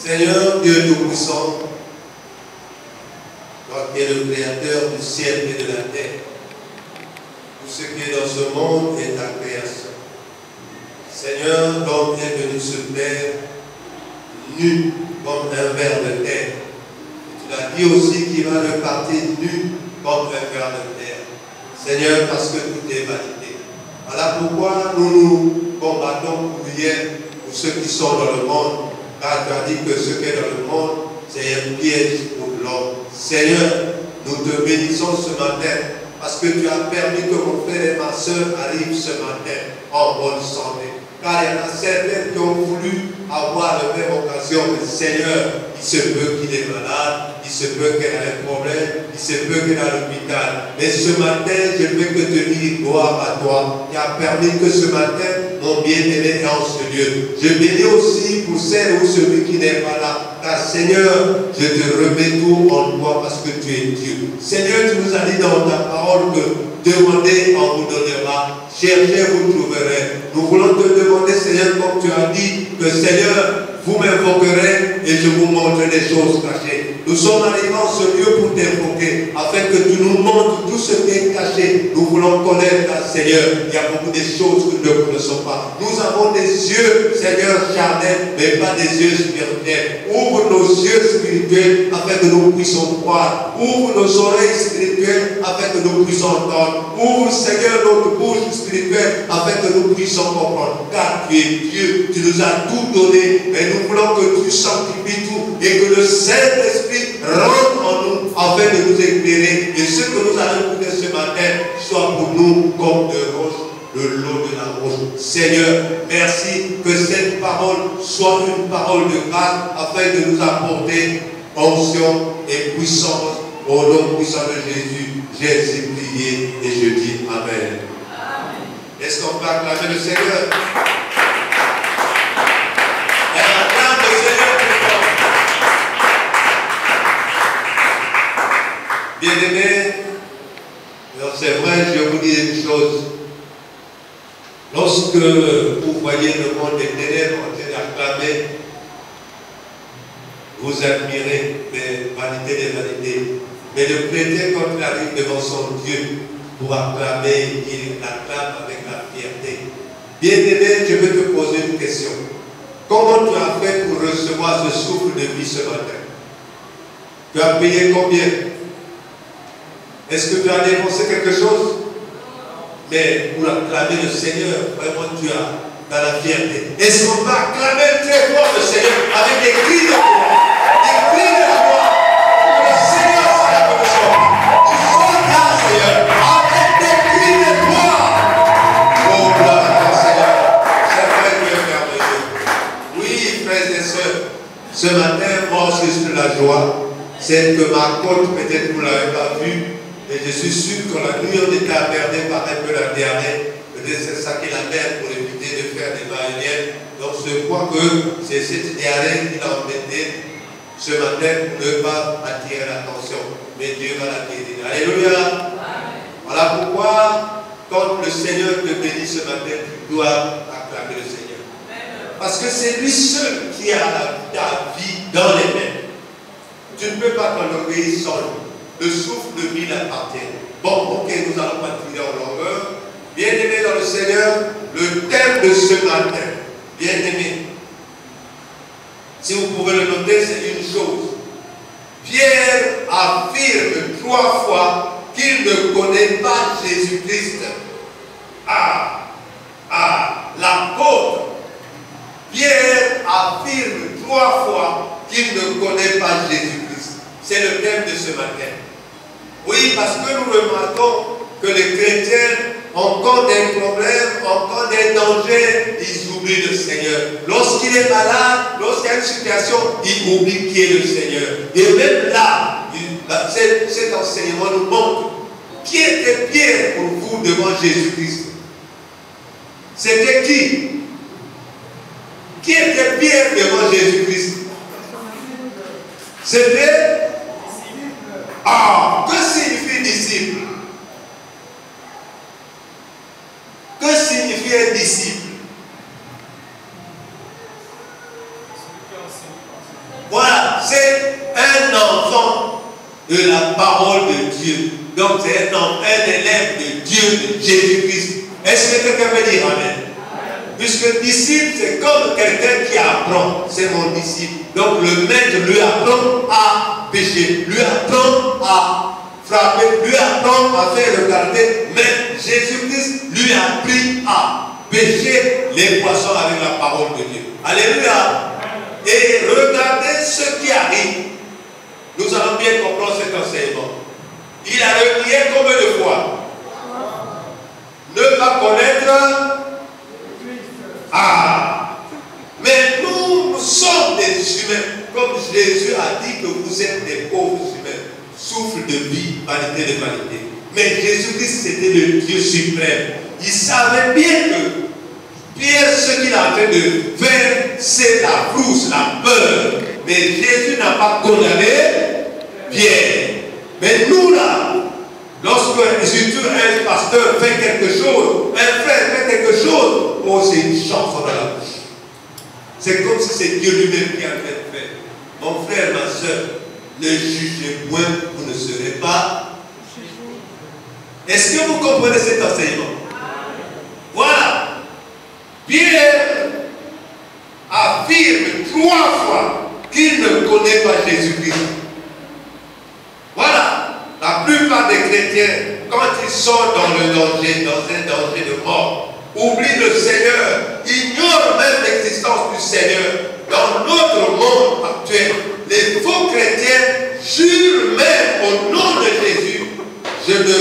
Seigneur Dieu Tout-Puissant, toi qui es le Créateur du ciel et de la terre, tout ce qui est dans ce monde est ta création. Seigneur, l'homme est venu se faire nu comme un ver de terre. Et tu l'as dit aussi qu'il va repartir nu comme un ver de terre. Seigneur, parce que tout est validé. Voilà pourquoi nous nous combattons pour hier pour ceux qui sont dans le monde. Car tu as dit que ce qui est dans le monde, c'est un piège pour l'homme. Seigneur, nous te bénissons ce matin parce que tu as permis que mon frère et ma soeur arrivent ce matin en bonne santé. Car il y en a certains qui ont voulu avoir la même occasion, mais Seigneur, il se peut qu'il est malade, il se peut qu'elle ait un problème, il se peut qu'elle est à l'hôpital. Mais ce matin, je ne veux que te dire gloire à toi, qui a permis que ce matin, mon bien-aimé est en ce lieu. Je bénis aussi pour celle ou celui qui n'est pas là. Car Seigneur, je te remets tout en toi parce que tu es Dieu. Seigneur, tu nous as dit dans ta parole que demandez, on vous donnera. Cherchez, vous trouverez. Nous voulons te demander, Seigneur, comme tu as dit, que Seigneur, vous m'invoquerez et je vous montrerai des choses cachées. Nous sommes arrivés en ce lieu pour t'invoquer, afin que tu nous montres tout ce qui est caché. Nous voulons connaître, Seigneur. Il y a beaucoup de choses que nous ne connaissons pas. Nous avons des yeux, Seigneur, charnels, mais pas des yeux spirituels. Ouvre nos yeux spirituels afin que nous puissions voir. Ouvre nos oreilles spirituelles afin que nous puissions entendre. Ouvre, Seigneur, notre bouche spirituelle afin que nous puissions comprendre. Car tu es Dieu, tu nous as tout donné, mais nous voulons que tu sanctifies tout et que le Saint-Esprit rentre en nous afin de nous éclairer. Et ce que nous allons écouter ce matin soit pour nous comme de roche, le lot de la roche. Seigneur, merci que cette parole soit une parole de grâce afin de nous apporter onction et puissance. Au nom puissant de Jésus, j'ai ainsi prié et je dis Amen. Amen. Est-ce qu'on peut acclamer le Seigneur? Bien-aimés, c'est vrai, je vous dis une chose. Lorsque vous voyez le monde des ténèbres en train d'acclamer, vous admirez les vanités des vanités. Mais le chrétien, quand il arrive devant son Dieu pour acclamer, il acclame avec la fierté. Bien-aimé, je vais te poser une question. Comment tu as fait pour recevoir ce souffle de vie ce matin? Tu as payé combien? Est-ce que tu as dépensé quelque chose? Mais pour acclamer le Seigneur, vraiment tu as dans la fierté. Est-ce qu'on va acclamer très fort le Seigneur avec des cris de joie? Des cris de joie. Le Seigneur c'est la commission. Tu sois là, Seigneur, avec des cris de joie. Oh, gloire à toi, Seigneur. C'est vrai que tu es merveilleux. Oui, frères et sœurs, ce matin, moi aussi c'est la joie. C'est que ma côte, peut-être vous ne l'avez pas vue. Et je suis sûr que la nuit, on était emmerdé par un peu la diarrhée. Peut-être c'est ça qui l'amène pour éviter de faire des va-et-vient. Donc je crois que c'est cette diarrhée qui l'a embêté ce matin pour ne pas attirer l'attention. Mais Dieu va la guérir. Alléluia. Voilà pourquoi, quand le Seigneur te bénit ce matin, tu dois acclamer le Seigneur. Parce que c'est lui seul qui a ta vie dans les mains. Tu ne peux pas t'enorgueillir seul. Le souffle de vie l'appartient. Bon, ok, nous allons pas tirer en longueur. Bien-aimés dans le Seigneur, le thème de ce matin, bien-aimés, si vous pouvez le noter, c'est une chose. Pierre affirme 3 fois qu'il ne connaît pas Jésus-Christ. L'apôtre Pierre affirme 3 fois qu'il ne connaît pas Jésus-Christ. C'est le thème de ce matin. Oui, parce que nous remarquons que les chrétiens, encore des problèmes, encore des dangers, ils oublient le Seigneur. Lorsqu'il est malade, lorsqu'il y a une situation, il oublie qui est le Seigneur. Et même là, cet enseignement nous montre qui était Pierre pour vous devant Jésus-Christ. C'était qui? Qui était Pierre devant Jésus-Christ? C'était... que signifie disciple? Que signifie un disciple? parole de Dieu. Donc c'est un élève de Dieu, de Jésus-Christ. Est-ce que quelqu'un peut dire Amen? Puisque disciple, c'est comme quelqu'un qui apprend. C'est mon disciple. Donc le maître lui apprend à pécher, lui apprend à frapper, lui apprend à faire le garder. Mais Jésus-Christ lui a appris à pêcher les poissons avec la parole de Dieu. Alléluia. Et regardez ce qui arrive. Nous allons bien comprendre cet enseignement. Il a replié combien de fois? Ne pas connaître. Ah! Mais nous sommes des humains. Comme Jésus a dit que vous êtes des pauvres humains. Souffle de vie, vanité de vanité. Mais Jésus-Christ, c'était le Dieu suprême. Il savait bien que Pierre, ce qu'il est en train de faire, c'est la frousse, la peur. Mais Jésus n'a pas condamné Pierre. Mais nous là, lorsque un pasteur fait quelque chose, un frère fait quelque chose, oh, c'est une chanson dans la bouche. C'est comme si c'est Dieu lui-même qui a fait faire. Mon frère, ma soeur, ne jugez point, vous ne serez pas. Est-ce que vous comprenez cet enseignement? Voilà. Pierre affirme 3 fois qu'il ne connaît pas Jésus-Christ. Voilà. La plupart des chrétiens, quand ils sont dans le danger, dans un danger de mort, oublient le Seigneur, ignorent même l'existence du Seigneur. Dans notre monde actuel, les faux chrétiens jurent même au nom de Jésus. Je ne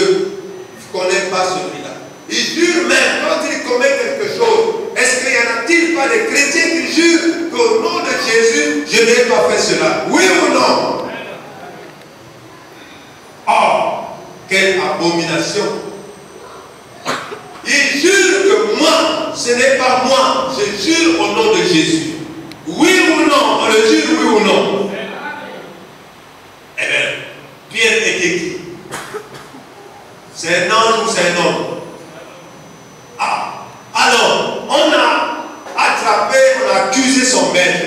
connais pas celui-là. Ils jurent même quand ils commettent quelque chose. Est-ce qu'il n'y en a-t-il pas des chrétiens qui jurent qu'au nom de Jésus, je n'ai pas fait cela? Oui ou non? Oh, quelle abomination! Ils jurent que moi, ce n'est pas moi, je jure au nom de Jésus. Oui ou non? On le jure, oui ou non? Eh bien, Pierre était qui? C'est un ange ou c'est un homme? Ah, alors, on a attrapé, on a accusé son maître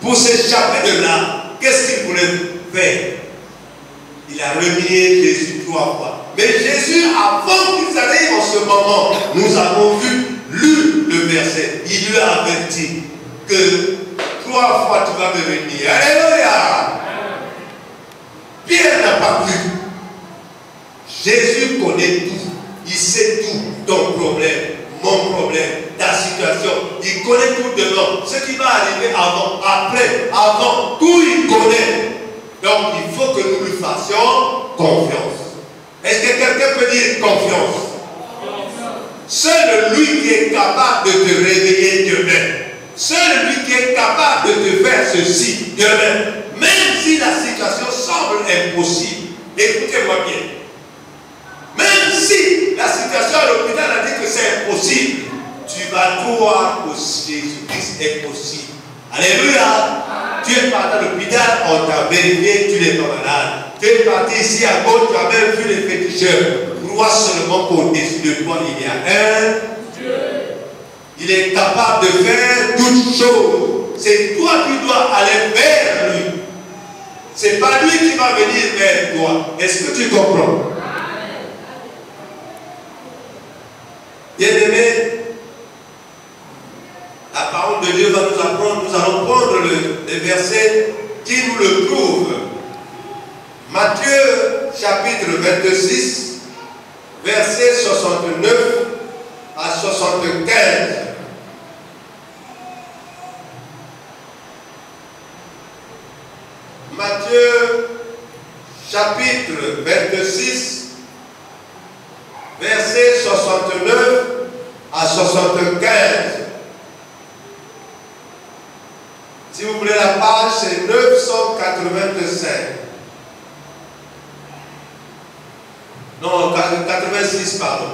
pour s'échapper de là. Qu'est-ce qu'il voulait faire? Il a renié Jésus 3 fois. Mais Jésus, avant qu'ils arrivent en ce moment, nous avons lu le verset. Il lui a averti que 3 fois tu vas me renier. Alléluia! Pierre n'a pas cru. Jésus connaît tout. Il sait tout. Ton problème, mon problème, ta situation. Il connaît tout devant. Ce qui va arriver avant, après, avant, tout il connaît. Donc il faut que nous lui fassions confiance. Est-ce que quelqu'un peut dire confiance? Seul lui qui est capable de te réveiller demain. Seul lui qui est capable de te faire ceci demain. Même si la situation semble impossible. Écoutez-moi bien. Même si la situation à l'hôpital a dit que c'est impossible, tu vas croire que Jésus-Christ est possible. Alléluia. Tu es parti à l'hôpital, on t'a vérifié, tu n'es pas malade. Tu es parti ici à gauche, tu as même vu les féticheurs. Crois seulement qu'au-dessus de toi, il y a un Dieu. Il est capable de faire toutes choses. C'est toi qui dois aller vers lui. Ce n'est pas lui qui va venir vers toi. Est-ce que tu comprends? Bien-aimé, la parole de Dieu va nous apprendre, nous allons prendre les versets qui nous le prouvent. Matthieu chapitre 26, versets 69 à 75. Matthieu chapitre 26, versets 69 à 75. Si vous voulez la page, c'est 985. Non, 86, pardon.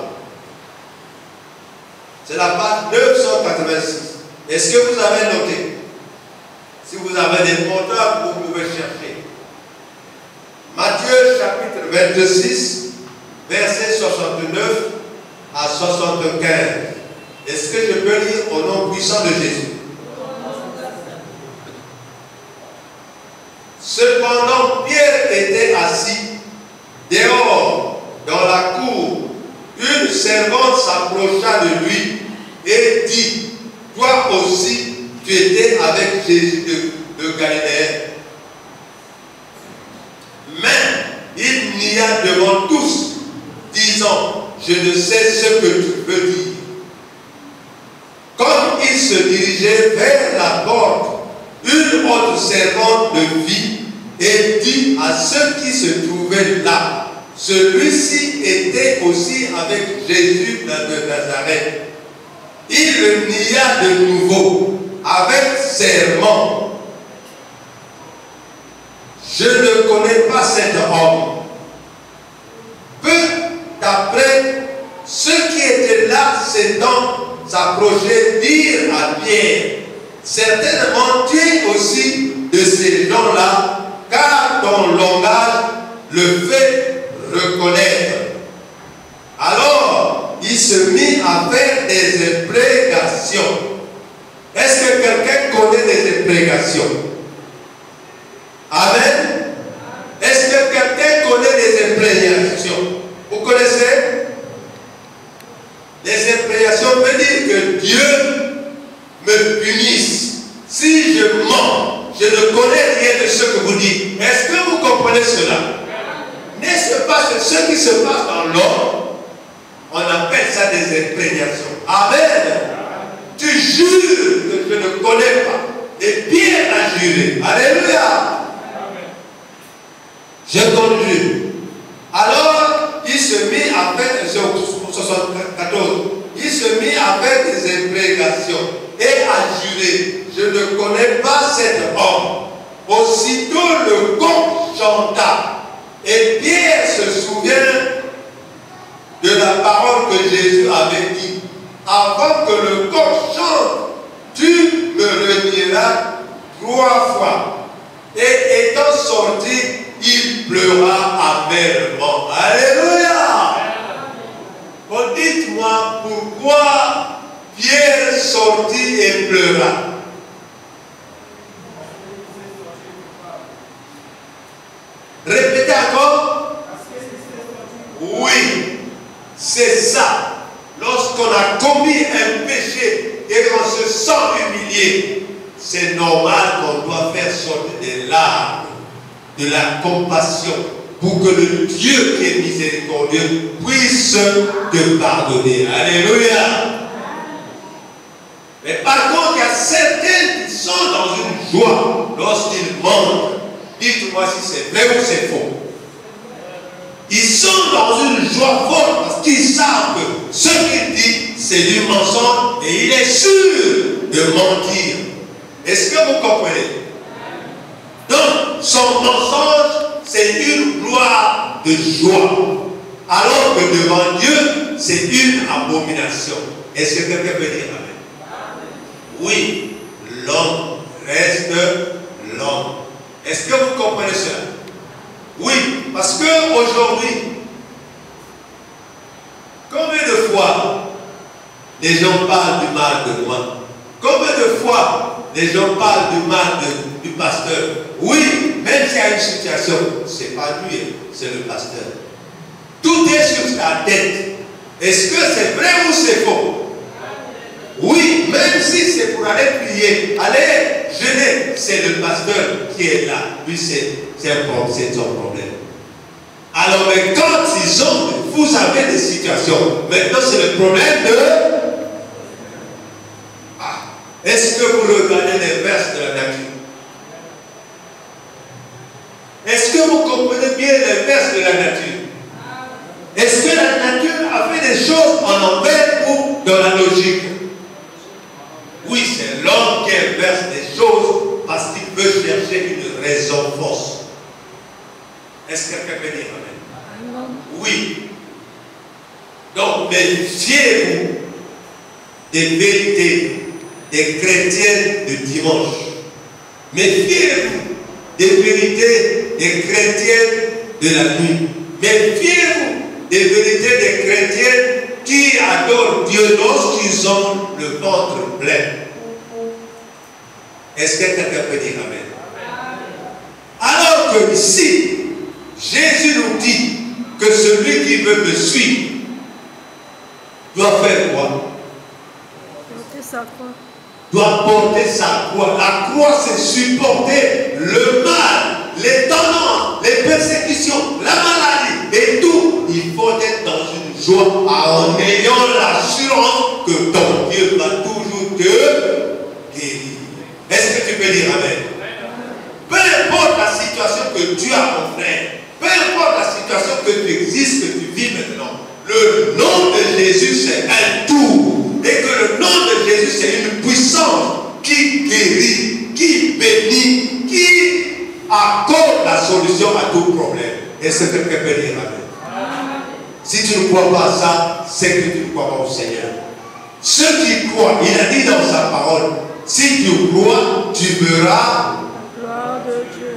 C'est la page 986. Est-ce que vous avez noté? Si vous avez des portables, vous pouvez chercher. Matthieu chapitre 26, versets 69 à 75. Est-ce que je peux lire au nom puissant de Jésus? Cependant, Pierre était assis dehors, dans la cour, une servante s'approcha de lui et dit, toi aussi, tu étais avec Jésus de Galilée. Mais il nia devant tous, disant, je ne sais ce que tu veux dire. Comme il se dirigeait vers la porte, une autre servante le vit et dit à ceux qui se trouvaient là, celui-ci était aussi avec Jésus de Nazareth. Il le nia de nouveau avec serment. Je ne connais pas cet homme. Peu d'après, ceux qui étaient là s'étant approchés dirent à Pierre, certainement tu es aussi de ces gens-là, car ton langage le fait reconnaître. Alors, il se mit à faire des imprécations. Est-ce que quelqu'un connaît des imprécations? Amen. Est-ce que quelqu'un connaît des imprécations? Vous connaissez? Les imprécations veut dire que Dieu me punisse. Si je mens, je ne connais rien de ce que vous dites. Est-ce que vous comprenez cela? N'est-ce pas ce qui se passe dans l'homme? On appelle ça des imprécations. Amen. Tu jures que je ne connais pas. Et Pierre a juré. Alléluia. Je conjure. Alors, il se mit à faire, 74, il se mit à faire des imprécations et à jurer, je ne connais pas cet homme. Aussitôt le coq chanta. Et Pierre se souvient de la parole que Jésus avait dit. Avant que le coq chante, tu me renieras 3 fois. Et étant sorti, il pleura amèrement. Alléluia! Bon, dites-moi pourquoi Pierre sortit et pleura. Répétez encore. Oui, c'est ça. Lorsqu'on a commis un péché et qu'on se sent humilié, c'est normal qu'on doit faire sortir des larmes, de la compassion, pour que le Dieu qui est miséricordieux puisse te pardonner. Alléluia. Mais par contre, il y a certains qui sont dans une joie lorsqu'ils mentent. Dites-moi si c'est vrai ou c'est faux. Ils sont dans une joie forte parce qu'ils savent que ce qu'il dit, c'est du mensonge et il est sûr de mentir. Est-ce que vous comprenez? Donc, son mensonge, c'est une gloire de joie. Alors que devant Dieu, c'est une abomination. Est-ce que quelqu'un peut dire amen? Oui, l'homme reste l'homme. Est-ce que vous comprenez cela? Oui, parce qu'aujourd'hui, combien de fois les gens parlent du mal de moi? Combien de fois les gens parlent du mal du pasteur? Oui, même s'il y a une situation, ce n'est pas lui, c'est le pasteur. Tout est sur sa tête. Est-ce que c'est vrai ou c'est faux? Oui, même si c'est pour aller prier, aller jeûner, c'est le pasteur qui est là. Lui, c'est son problème. Alors, mais quand vous avez des situations, maintenant c'est le problème de... Est-ce que vous regardez les versets de la nature? Est-ce que vous comprenez bien les versets de la nature? Est-ce que la nature a fait des choses en envers ou dans la logique? Oui, c'est l'homme qui inverse des choses parce qu'il veut chercher une raison fausse. Est-ce que quelqu'un peut dire amen? Oui. Donc, méfiez-vous des vérités des chrétiens de dimanche. Méfiez-vous des vérités des chrétiens de la nuit. Méfiez-vous des vérités des chrétiens qui adorent Dieu lorsqu'ils ont le ventre plein. Est-ce que quelqu'un peut dire amen? Alors que ici, Jésus nous dit que celui qui veut me suivre doit faire quoi? Porter sa croix. Doit porter sa croix. La croix, c'est supporter le mal, les tendances, les persécutions, la maladie et tout. Il faut être dans une joie en ayant l'assurance que ton Dieu va toujours te guérir. Est-ce que tu peux dire amen? Peu importe la situation que tu as, mon frère, peu importe la situation que tu existes, que tu vis maintenant, le nom de Jésus, c'est un tout. Et que le nom de Jésus, c'est une puissance qui guérit, qui bénit, qui accorde la solution à tout problème. Est-ce que quelqu'un peut dire amen? Si tu ne crois pas à ça, c'est que tu ne crois pas au Seigneur. Ceux qui croient, il a dit dans sa parole, si tu crois, tu verras La gloire de Dieu.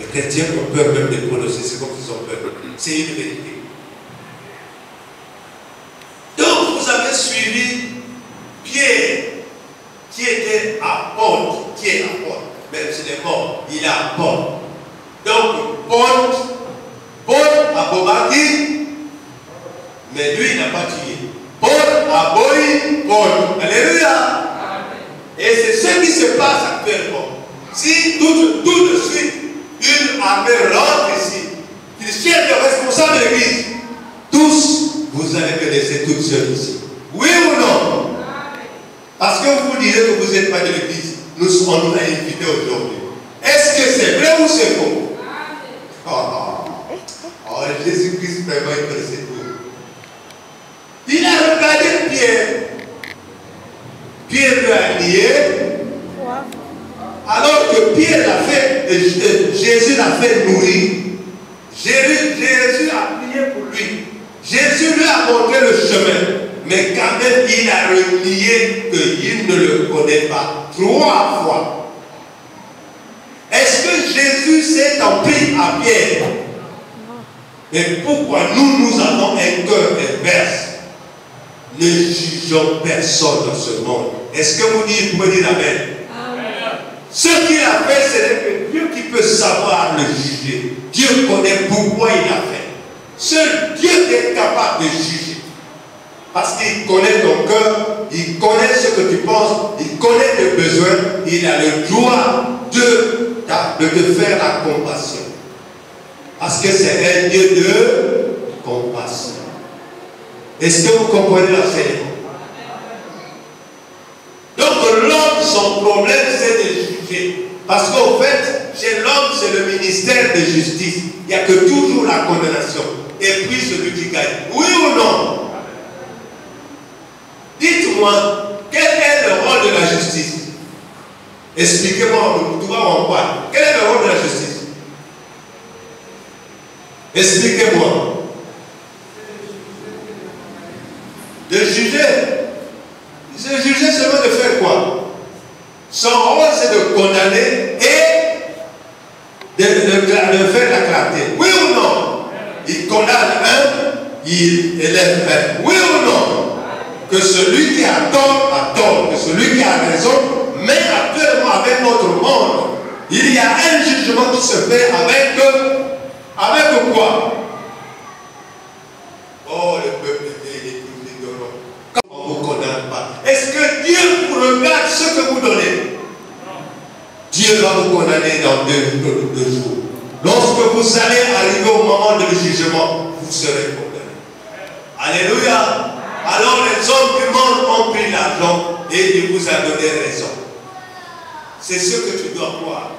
les chrétiens ont peur même de prononcer, c'est comme s'ils ont peur. C'est une vérité. Donc vous avez suivi Pierre, qui était apôtre, qui est apôtre, même s'il est mort, il est apôtre. Donc Paul a combattu, mais lui il n'a pas tué. Paul a boyi Paul. Alléluia. Et c'est ce qui se passe actuellement. Si tout de suite une armée rentre ici, qu'il cherche le responsable de l'église, tous vous allez me laisser toute seule ici. Oui ou non? Parce que vous direz que vous n'êtes pas de l'église. Nous serons invités aujourd'hui. Est-ce que c'est vrai ou c'est faux? Oh, Jésus-Christ vraiment il connaissait tout. Il a regardé Pierre. Pierre lui a lié. Alors que Pierre l'a fait, Jésus l'a fait nourrir. Jésus a prié pour lui. Jésus lui a montré le chemin. Mais quand même, il a renié qu'il ne le connaît pas. 3 fois. Est-ce que Jésus s'est en pris à Pierre? Mais pourquoi nous avons un cœur inverse? Ne jugeons personne dans ce monde. Est-ce que vous pouvez dire amen? Ce qu'il a fait, c'est que Dieu qui peut savoir le juger. Dieu connaît pourquoi il a fait. Seul Dieu est capable de juger. Parce qu'il connaît ton cœur, il connaît ce que tu penses, il connaît tes besoins, il a le droit de te faire la compassion. Parce que c'est un Dieu de compassion. Est-ce que vous comprenez l'enseignement? Donc l'homme, son problème, c'est de juger. Parce qu'en fait, chez l'homme, c'est le ministère de justice. Il n'y a que toujours la condamnation. Et puis celui qui gagne. Oui ou non? Dites-moi, quel est le rôle de la justice? Expliquez-moi, tout va en parle. Quel est le rôle de la justice? Expliquez-moi. De juger. Se juger seulement de faire quoi? Son rôle c'est de condamner et de faire la clarté. Oui ou non? Il condamne un, il élève un. Oui ou non? Que celui qui a tort, que celui qui a raison. Mais actuellement avec notre monde, il y a un jugement qui se fait avec quoi? Oh, le peuple est ignorant. On ne vous condamne pas. Est-ce que Dieu vous regarde ce que vous donnez? Dieu va vous condamner dans deux jours. Lorsque vous allez arriver au moment du jugement, vous serez condamné. Alléluia. Alors les hommes du monde ont pris l'argent et il vous a donné raison. C'est ce que tu dois croire.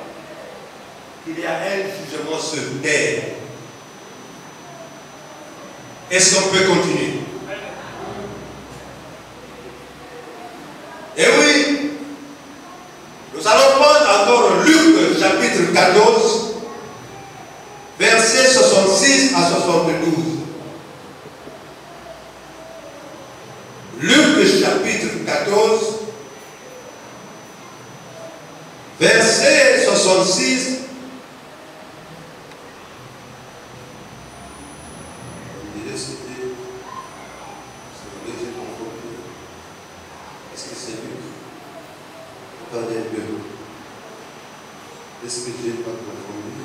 Il y a un jugement sur terre. Est-ce qu'on peut continuer? Et oui, nous allons prendre encore Luc chapitre 14, versets 66 à 72. Luc chapitre 14, verset 66. Est-ce que c'est Luc? Attendez un peu. Est-ce que j'ai pas confondu?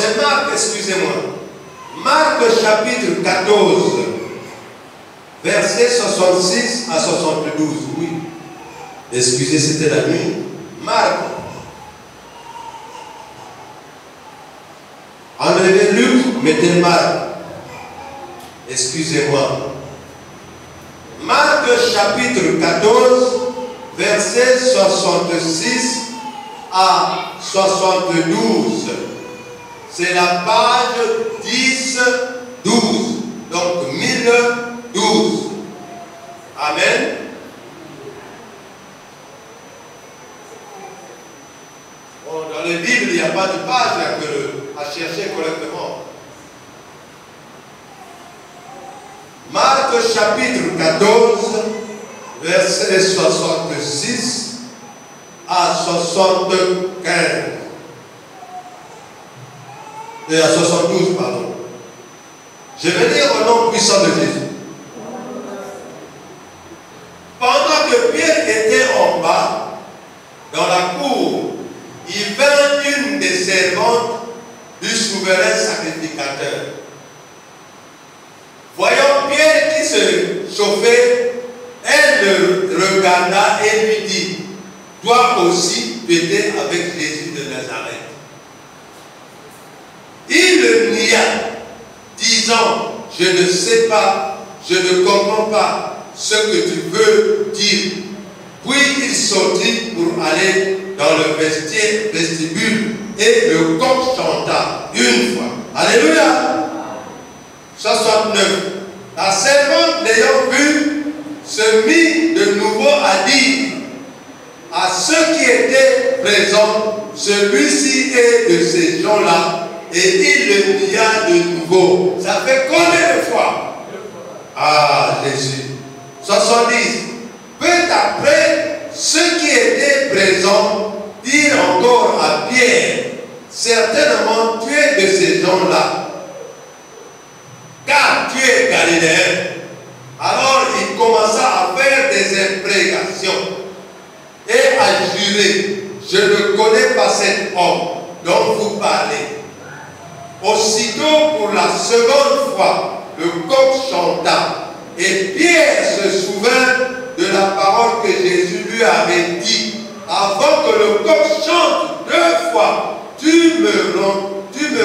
c'est Marc, excusez-moi. Marc chapitre 14, versets 66 à 72. Oui. Excusez, c'était la nuit. Marc. Enlevez Luc, mettez Marc. Excusez-moi. Marc chapitre 14, versets 66 à 72. C'est la page 10-12. Donc 1012. Amen. Bon, dans les Bibles, il n'y a pas de page à chercher correctement. Marc chapitre 14, versets 66 à 75. Et à 72, pardon. Je vais dire au nom puissant de Jésus. Pendant que Pierre était en bas, dans la cour, il vint une des servantes du souverain sacrificateur. Voyant Pierre qui se chauffait, elle le regarda et lui dit, toi aussi péter avec Jésus de Nazareth. Il le nia, disant, je ne sais pas, je ne comprends pas ce que tu veux dire. Puis il sortit pour aller dans le vestibule et le coq chanta une fois. Alléluia. 69. La servante l'ayant vu se mit de nouveau à dire à ceux qui étaient présents, celui-ci est de ces gens-là. Et il le nia de nouveau. Ça fait combien de fois? Ah, Jésus. 70. Peu après, ceux qui étaient présents dirent encore à Pierre, certainement tu es de ces gens-là, car tu es galiléen. Alors il commença à faire des imprécations et à jurer, je ne connais pas cet homme dont vous parlez. Aussitôt, pour la seconde fois, le coq chanta. Et Pierre se souvint de la parole que Jésus lui avait dit. Avant que le coq chante 2 fois, tu me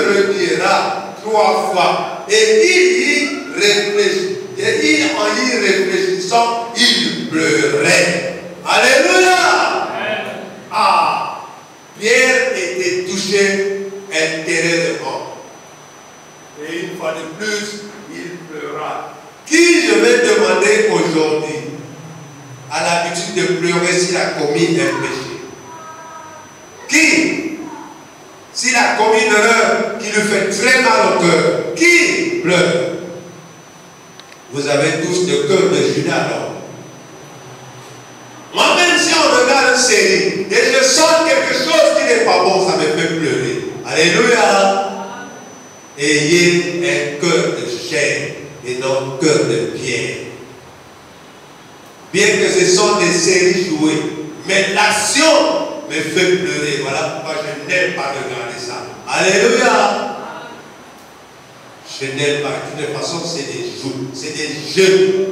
renieras 3 fois. Et en y réfléchissant, il pleurait. Alléluia! Ah! Pierre était touché intérieurement. Et une fois de plus, il pleura. Qui je vais demander aujourd'hui a l'habitude de pleurer s'il a commis un péché? Qui? S'il a commis une erreur qui lui fait très mal au cœur, qui pleure? Vous avez tous le cœur de Judas alors. Moi-même, si on regarde une série et je sens quelque chose qui n'est pas bon, ça me fait pleurer. Alléluia! Ayez un cœur de chair et non un cœur de pierre. Bien que ce sont des séries jouées, mais l'action me fait pleurer. Voilà pourquoi je n'aime pas regarder ça. Alléluia! Je n'aime pas. De toute façon, c'est des jeux. C'est des jeux.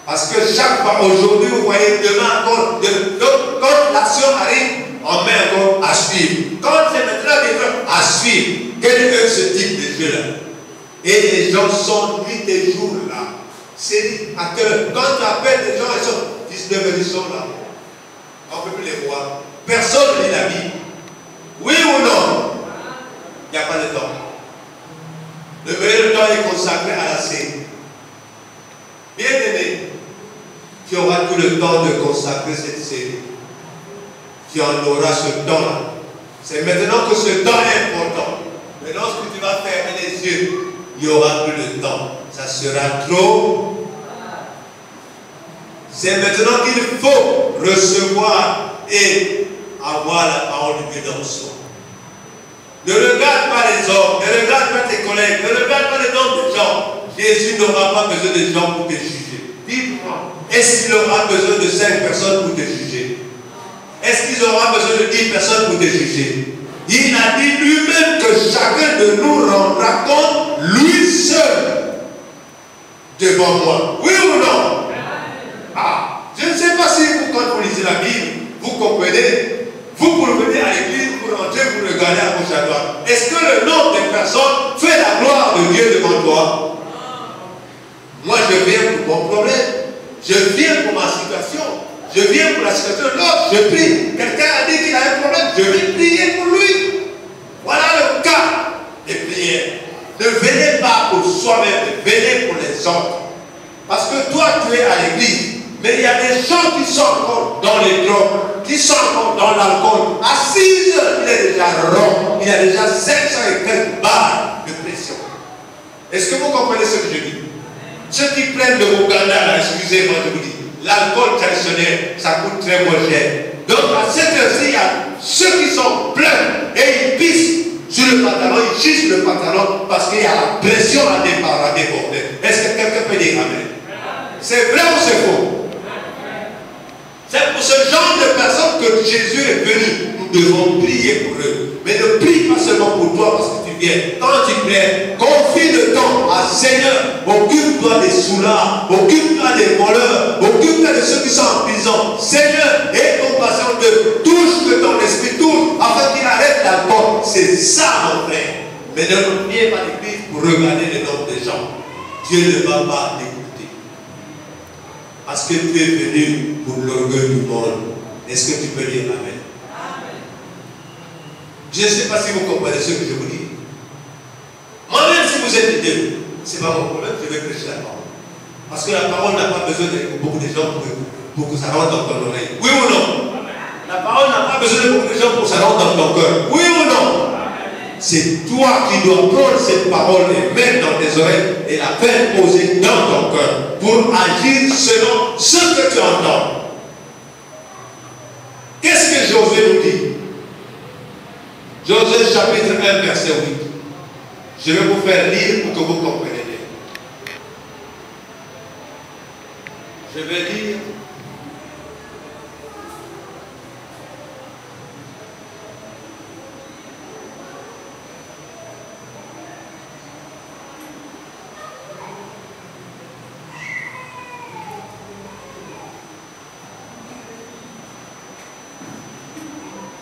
Parce que chaque fois, aujourd'hui, vous voyez, demain encore, quand l'action arrive, on met encore à suivre. Quand c'est maintenant besoin à suivre, quel est ce type de jeu-là? Et les gens sont nuit et jour là. C'est à que quand tu appelles les gens, ils sont 19 ils sont là. On ne peut plus les voir. Personne ne lit la Bible. Oui ou non? Il n'y a pas de temps. Le meilleur temps est consacré à la série. Bien-aimé, tu auras tout le temps de consacrer cette série. Tu en auras ce temps-là. C'est maintenant que ce temps est important. Mais lorsque tu vas fermer les yeux, il n'y aura plus de temps. Ça sera trop. C'est maintenant qu'il faut recevoir et avoir la parole de Dieu dans soi. Ne regarde pas les hommes, ne regarde pas tes collègues, ne regarde pas les noms de gens. Jésus n'aura pas besoin de gens pour te juger. Dis-moi, est-ce qu'il aura besoin de 5 personnes pour te juger? Est-ce qu'il aura besoin de 10 personnes pour te juger? Il a dit lui-même que chacun de nous rendra compte lui seul devant moi. Oui ou non? Ah, je ne sais pas si vous, quand vous lisez la Bible, vous comprenez. Vous, pour venir à l'église, vous rentrez, vous regardez à gauche à droite. Est-ce que le nombre de personnes fait la gloire de Dieu devant toi? Moi, je viens pour mon problème. Je viens pour ma situation. Je viens pour la situation de l'autre. Je prie. Quelqu'un a dit qu'il a un problème. Je vais prier pour lui. Voilà le cas des prières. Ne venez pas pour soi-même, venez pour les autres. Parce que toi, tu es à l'église. Mais il y a des gens qui sont encore dans les drogues, qui sont encore dans l'alcool. À 6 heures, il est déjà rond. Il y a déjà 500 et quelques barres de pression. Est-ce que vous comprenez ce que je dis? Ceux qui prennent de Ouganda, excusez-moi, je vous dis, l'alcool traditionnel, ça coûte très moins cher. Donc à cette heure-ci, il y a ceux qui sont pleins et ils pissent sur le pantalon, ils chient sur le pantalon parce qu'il y a la pression à déborder. Est-ce que quelqu'un peut dire amen? C'est vrai ou c'est faux? C'est pour ce genre de personnes que Jésus est venu. Nous devons prier pour eux. Mais ne prie pas seulement pour toi parce que tu viens. Quand tu pries, confie le temps à Seigneur. Occupe-toi des soulards, occupe-toi des voleurs, occupe-toi de ceux qui sont en prison. Seigneur, aie compassion d'eux. Touche que ton esprit touche afin qu'il arrête l'alcool. C'est ça, mon frère. Mais ne viens pas à l'église pour regarder le nombre de gens. Dieu ne va pas t'écouter. Parce que tu es venu pour l'orgueil du monde. Est-ce que tu peux dire amen? Amen. Je ne sais pas si vous comprenez ce que je vous dis. Moi-même, si vous êtes deux, ce n'est pas mon problème, je vais prêcher la parole. Parce que la parole n'a pas besoin de beaucoup de gens pour que ça rentre dans ton oreille. Oui ou non? La parole n'a pas besoin de beaucoup de gens pour que ça rentre dans ton cœur. Oui ou non? C'est toi qui dois prendre cette parole et mettre dans tes oreilles et la faire poser dans ton cœur pour agir selon ce que tu entends. Qu'est-ce que Josué nous dit? Josué chapitre 1 verset 8. Je vais vous faire lire pour que vous compreniez bien. Je vais lire.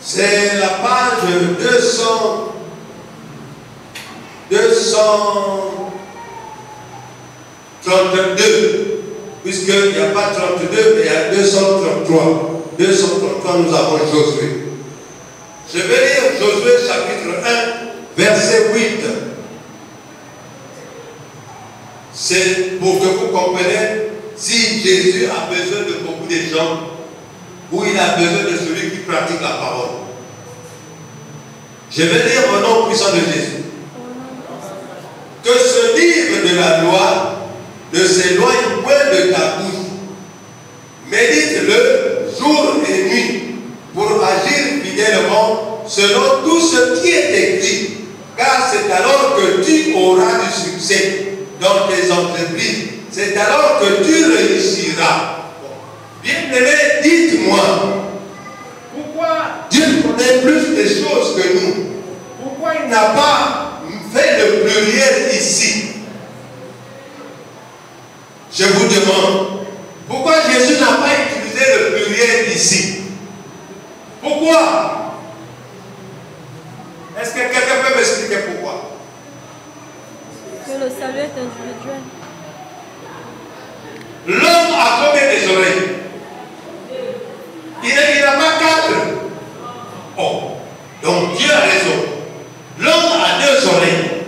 C'est la page 232, puisqu'il n'y a pas 32, mais il y a 233. 233, nous avons Josué. Je vais lire Josué chapitre 1, verset 8. C'est pour que vous compreniez si Jésus a besoin de beaucoup de gens ou il a besoin de celui qui pratique la parole. Je vais lire au nom puissant de Jésus. Que ce livre de la loi ne s'éloigne point de ta bouche. Médite-le jour et nuit pour agir fidèlement selon tout ce qui est écrit. Car c'est alors que tu auras du succès dans tes entreprises. C'est alors que tu réussiras. Bien-aimé, dites-moi, pourquoi Dieu connaît plus de choses que nous? Pourquoi il n'a pas fait le pluriel ici? Je vous demande, pourquoi Jésus n'a pas utilisé le pluriel ici? Pourquoi? Est-ce que quelqu'un peut m'expliquer pourquoi? Que le salut est individuel. L'homme a combien des oreilles? Il n'a pas 4. Oh, donc Dieu a raison. L'homme a 2 oreilles.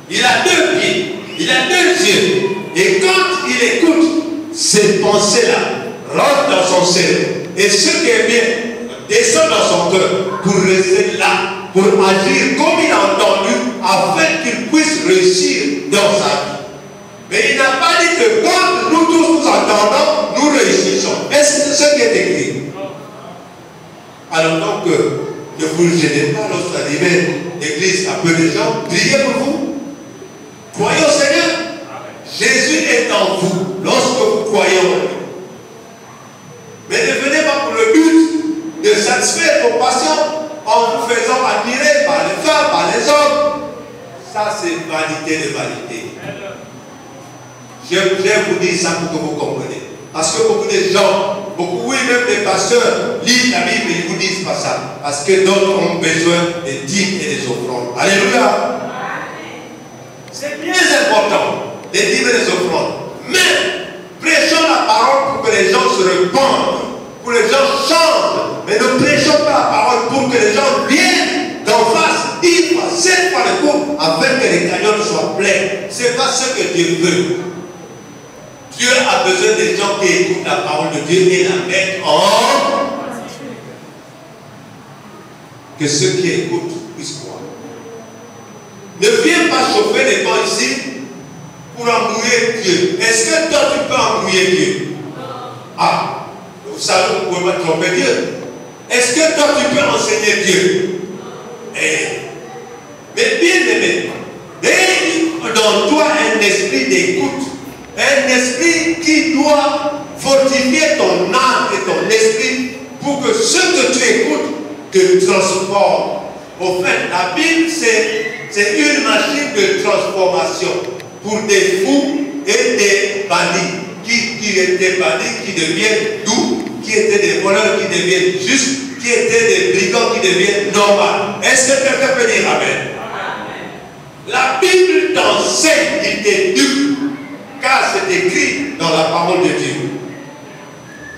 Il a 2 pieds. Il a 2 yeux. Et quand il écoute, ces pensées-là rentrent dans son cerveau. Et ce qui est bien descend dans son cœur pour rester là, pour agir comme il a entendu, afin qu'il puisse réussir dans sa vie. Mais il n'a pas dit que quand nous tous nous entendons, nous réussissons. Est-ce que c'est ce qui est écrit? Alors donc, ne vous gênez pas lorsque l'église a peu de gens. Priez pour vous. Croyez au Seigneur. Jésus est en vous lorsque vous croyez en lui. Mais ne venez pas pour le but de satisfaire vos passions en vous faisant admirer par les femmes, par les hommes. vanité de vanité. J'aime vous dire ça pour que vous compreniez. Parce que beaucoup de gens, beaucoup, oui, même des pasteurs, lisent la Bible et ils ne vous disent pas ça. Parce que d'autres ont besoin des dîmes et des offrandes. Alléluia. C'est bien important, les dîmes et les offrandes. Mais prêchons la parole pour que les gens se répandent, pour que les gens changent. Mais ne prêchons pas la parole pour que les gens viennent d'en face, une fois, 7 fois le coup, afin que les cagnottes soient pleins. Ce n'est pas ce que Dieu veut. Dieu a besoin des gens qui écoutent la parole de Dieu et la mettent en... Que ceux qui écoutent puissent croire. Ne viens pas chauffer les bancs ici pour embrouiller Dieu. Est-ce que toi tu peux embrouiller Dieu? Ah, vous savez, vous ne pouvez pas tromper Dieu. Est-ce que toi tu peux enseigner Dieu? Mais bien aimé, mets dans toi un esprit d'écoute. Un esprit qui doit fortifier ton âme et ton esprit pour que ce que tu écoutes te transforme. Au fait, la Bible, c'est une machine de transformation pour des fous et des bandits. Qui étaient bandits, qui deviennent doux, qui étaient des voleurs, qui deviennent justes, qui étaient des brigands, qui deviennent normaux. Est-ce que quelqu'un peut dire Amen? La Bible t'enseigne, il t'éduque. Car c'est écrit dans la parole de Dieu.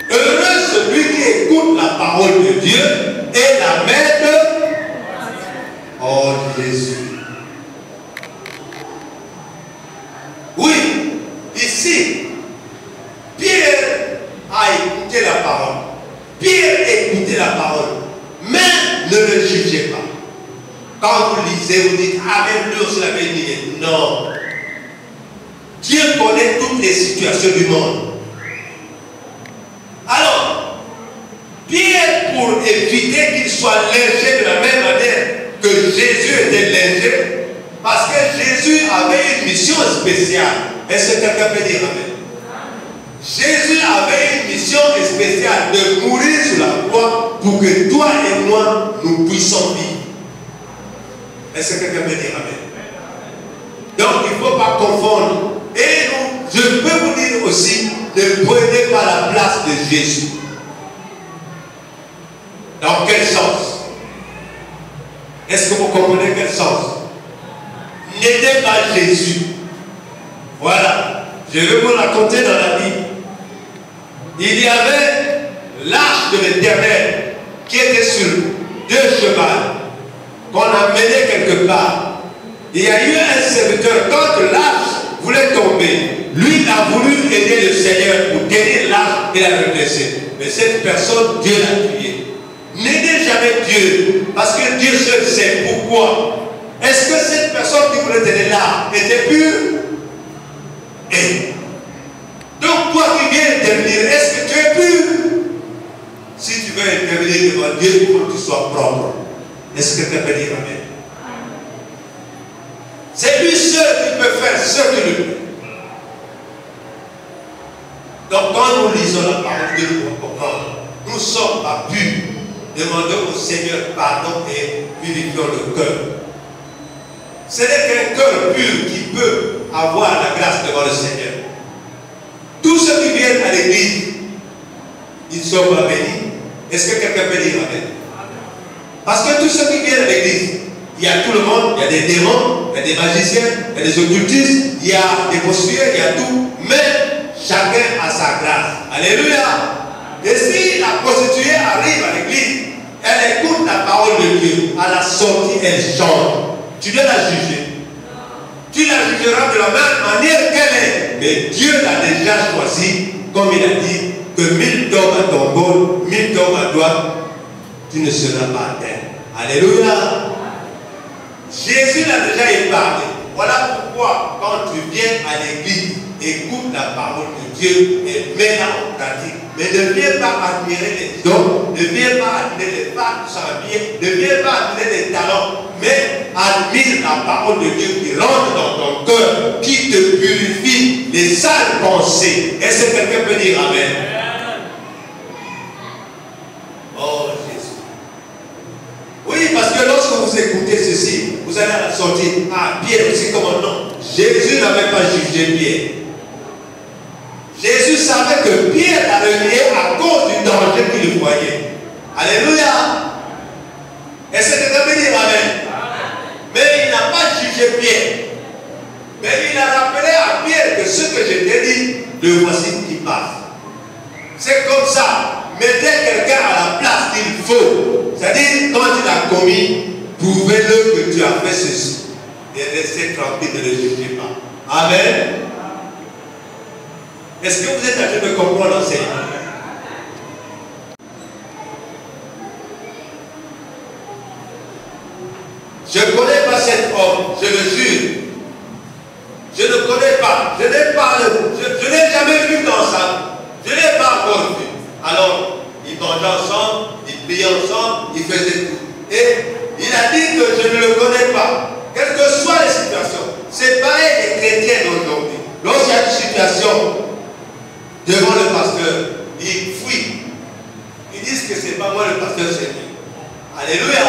Heureux celui qui écoute la parole de Dieu et la met de... Oh Jésus. Oui, ici, Pierre a écouté la parole. Pierre a écouté la parole. Mais ne le jugez pas. Quand vous lisez, vous dites, ah, même lui aussi l'avait dit. Non. Dieu connaît toutes les situations du monde. Alors, Pierre, pour éviter qu'il soit lynché de la même manière que Jésus était lynché, parce que Jésus avait une mission spéciale. Est-ce que quelqu'un peut dire Amen? Jésus avait une mission spéciale de mourir sur la croix pour que toi et moi, nous puissions vivre. Est-ce que quelqu'un peut dire Amen? Donc, il ne faut pas confondre. Et nous, je peux vous dire aussi, ne prenez pas la place de Jésus. Dans quel sens? Est-ce que vous comprenez quel sens? N'aidez pas Jésus. Voilà. Je vais vous raconter dans la Bible. Il y avait l'arche de l'Éternel qui était sur 2 chevaux qu'on a mené quelque part. Il y a eu un serviteur, quand l'arche voulait tomber, lui a voulu aider le Seigneur pour tenir l'arche et la redresser. Mais cette personne, Dieu l'a tué. N'aidez jamais Dieu, parce que Dieu seul sait pourquoi. Est-ce que cette personne qui voulait tenir l'arche était pure? Et donc toi qui viens intervenir, est-ce que tu es pur? Si tu veux intervenir devant Dieu, il faut que tu sois propre. Est-ce que quelqu'un peut dire Amen? C'est lui seul qui peut faire ce que lui peut. Donc quand nous lisons la parole de Dieu, nous ne sommes pas purs. Demandons au Seigneur pardon et purifions le cœur. Ce n'est qu'un cœur pur qui peut avoir la grâce devant le Seigneur. Tous ceux qui viennent à l'église, ils sont pas bénis. Est-ce que quelqu'un peut dire Amen? Parce que tous ceux qui viennent à l'église, il y a tout le monde, il y a des démons, il y a des magiciens, il y a des occultistes, il y a des prostituées, il y a tout. Mais chacun a sa grâce. Alléluia. Et si la prostituée arrive à l'église, elle écoute la parole de Dieu, à la sortie, elle change. Tu dois la juger. Tu la jugeras de la même manière qu'elle est. Mais Dieu l'a déjà choisi, comme il a dit, que 1000 tombent à ton bol, 1000 tombent à toi, tu ne seras pas à terre. Alléluia. Jésus l'a déjà épargné. Voilà pourquoi, quand tu viens à l'église, écoute la parole de Dieu et mets-la en pratique. Mais ne viens pas admirer les dons, ne viens pas admirer les femmes qui sont habillées, ne viens pas admirer les talents, mais admire la parole de Dieu qui rentre dans ton cœur, qui te purifie les sales pensées. Est-ce que quelqu'un peut dire Amen? Oh Jésus. Oui, parce que lorsque vous écoutez ceci, vous allez à la sortie. Ah, Pierre aussi, comment non? Jésus n'avait pas jugé Pierre. Jésus savait que Pierre a renié à cause du danger qu'il voyait. Alléluia. Est-ce que tu peux dire Amen? Mais il n'a pas jugé Pierre. Mais il a rappelé à Pierre que ce que je t'ai dit, le voici qui passe. C'est comme ça. Mettez quelqu'un à la place qu'il faut. C'est-à-dire, quand tu l'as commis, prouvez-le que tu as fait ceci. Et restez tranquille, ne le jugez pas. Amen. Est-ce que vous êtes en train de comprendre l'enseignement? Je ne connais pas cet homme, je le jure. Je ne connais pas, je n'ai jamais vu dans ça. Je ne l'ai pas encore vu. Alors, ils mangeaient ensemble, ils priaient ensemble, ils faisaient tout. Et il a dit que je ne le connais pas. Quelles que soient les situations. C'est pareil les chrétiens d'aujourd'hui. Lorsqu'il y a une situation devant le pasteur, ils fuient. Ils disent que ce n'est pas moi le pasteur, c'est lui. Alléluia.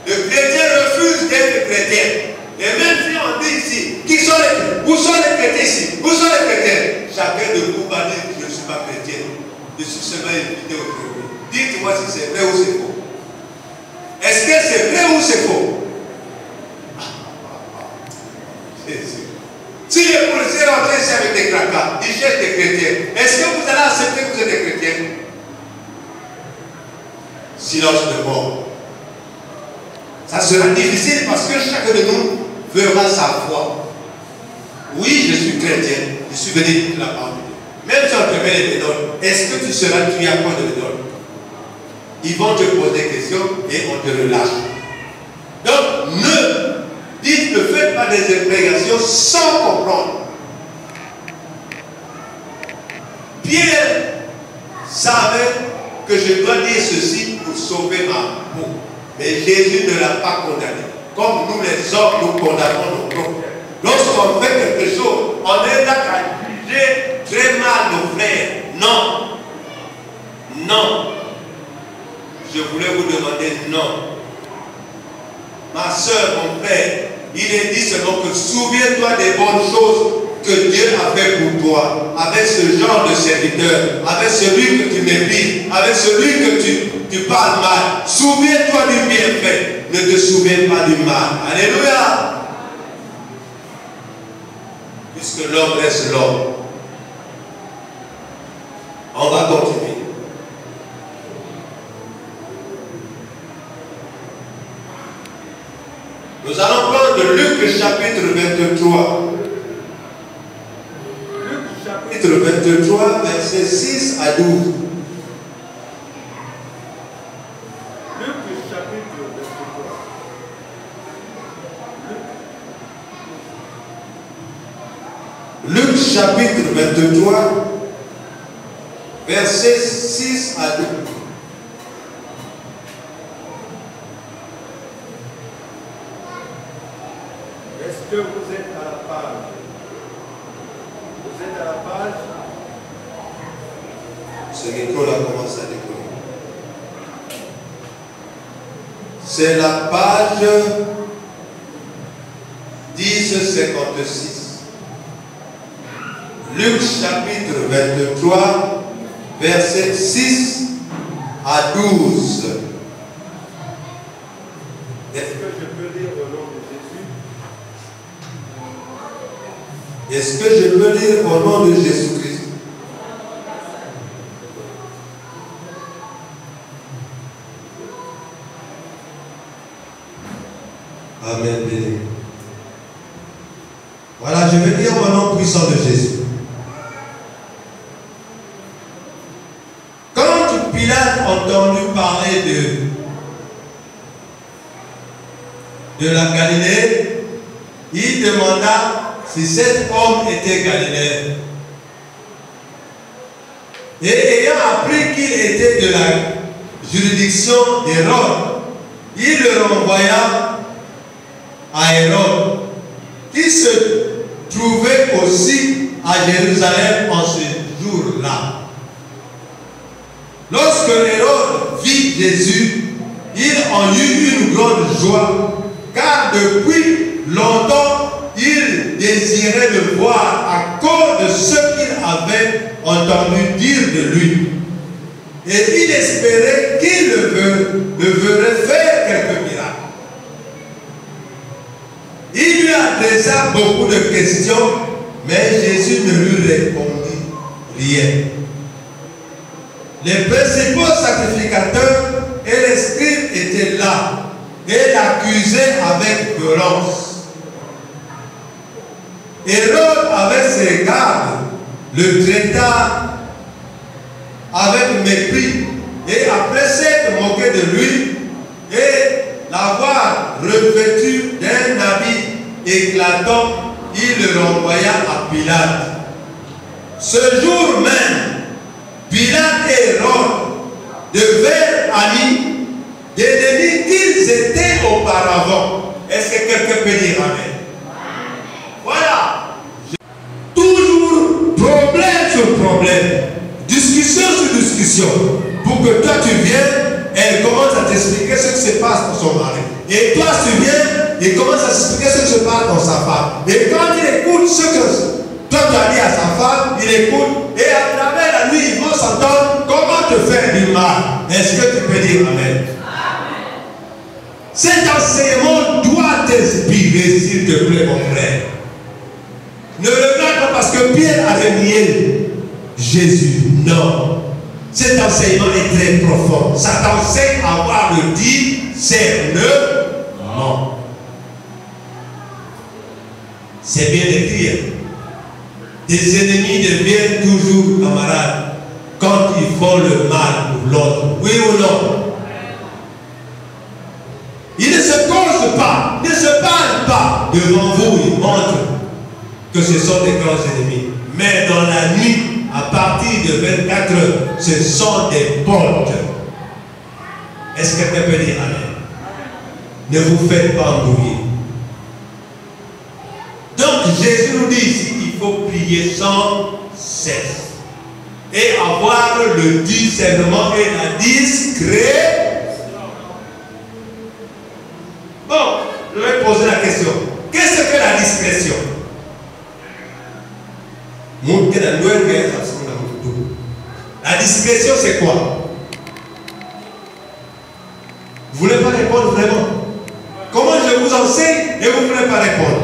Le chrétien refuse d'être chrétien. Et même si on dit ici, où sont les chrétiens ici? Où sont les chrétiens? Chacun de vous va dire que je ne suis pas chrétien. Je suis seulement invité aujourd'hui. Dites-moi si c'est vrai ou c'est faux. Est-ce que c'est vrai ou c'est faux? Si les policiers rentrent ici avec des cracas, ils cherchent des chrétiens, est-ce que vous allez accepter que vous êtes des chrétiens? Silence de mort. Ça sera difficile parce que chacun de nous verra sa foi. Oui, je suis chrétien, je suis venu de la parole de Dieu. Même si on te met les méthodes, est-ce que tu seras tué à quoi de méthode? Ils vont te poser des questions et on te relâche. Donc, ne faites pas des imprécations sans comprendre. Pierre savait que je dois dire ceci pour sauver ma peau. Mais Jésus ne l'a pas condamné. Comme nous les hommes, nous condamnons nos propres. Lorsqu'on fait quelque chose, on est là à juger très mal nos frères. Non. Non. Je voulais vous demander non. Ma soeur, mon frère, il est dit seulement que souviens-toi des bonnes choses que Dieu a fait pour toi, avec ce genre de serviteur, avec celui que tu méprises, avec celui que tu parles mal. Souviens-toi du bienfait, ne te souviens pas du mal. Alléluia. Puisque l'homme reste l'homme. On va continuer. Nous allons prendre Luc chapitre 23. Luc chapitre 23, versets 6 à 12. Luc chapitre 23. Luc chapitre 23, versets 6 à 12. Est-ce que vous êtes à la page? Vous êtes à la page? Ce micro-là commence à décoller. C'est la page 1056. Luc chapitre 23, versets 6 à 12. Est-ce que je peux lire au nom de Jésus? Est-ce que je peux lire au nom de Jésus-Christ? Amen. Béni. Voilà, je vais lire au nom puissant de Jésus. Quand Pilate entendu parler de la Galilée, il demanda si cet homme était galiléen. Et ayant appris qu'il était de la juridiction d'Hérode, il le renvoya à Hérode, qui se trouvait aussi à Jérusalem en ce jour-là. Lorsque Hérode vit Jésus, il en eut une une grande joie, car depuis longtemps, il désirait le voir à cause de ce qu'il avait entendu dire de lui. Et il espérait qu'il le verrait faire quelques miracles. Il lui adressa beaucoup de questions, mais Jésus ne lui répondit rien. Les principaux sacrificateurs et les scribes étaient là et l'accusaient avec violence. Hérode, avec ses gardes, le traita avec mépris, et après s'être moqué de lui et l'avoir revêtu d'un habit éclatant, il le renvoya à Pilate. Ce jour même, Pilate et Hérode devinrent amis, d'ennemis qu'ils étaient auparavant. Est-ce que quelqu'un peut dire amen? Voilà. Toujours problème sur problème, discussion sur discussion, pour que toi tu viennes, elle commence à t'expliquer ce qui se passe dans son mari. Et toi tu viens, il commence à t'expliquer ce qui se passe dans sa femme. Et quand il écoute ce que toi tu as dit à sa femme, il écoute, et à travers la nuit, ils vont s'entendre comment te faire du mal. Est-ce que tu peux dire amen? Cet enseignement doit t'inspirer, s'il te plaît, mon frère. Ne regarde pas parce que Pierre avait nié Jésus. Non. Cet enseignement est très profond. Ça t'enseigne à avoir le discernement. C'est bien écrit. Des ennemis deviennent toujours camarades quand ils font le mal pour l'autre. Oui ou non? Ils ne se causent pas, ne se parlent pas. Devant vous, ils montrent que ce sont des grands ennemis. Mais dans la nuit, à partir de 24 heures, ce sont des potes. Est-ce que quelqu'un peut dire amen? Ne vous faites pas embrouiller. Donc Jésus nous dit ici, il faut prier sans cesse. Et avoir le discernement et la discrétion. Bon, je vais poser la question. Qu'est-ce que la discrétion? La discrétion, c'est quoi? Vous ne voulez pas répondre vraiment? Comment je vous enseigne et vous ne voulez pas répondre?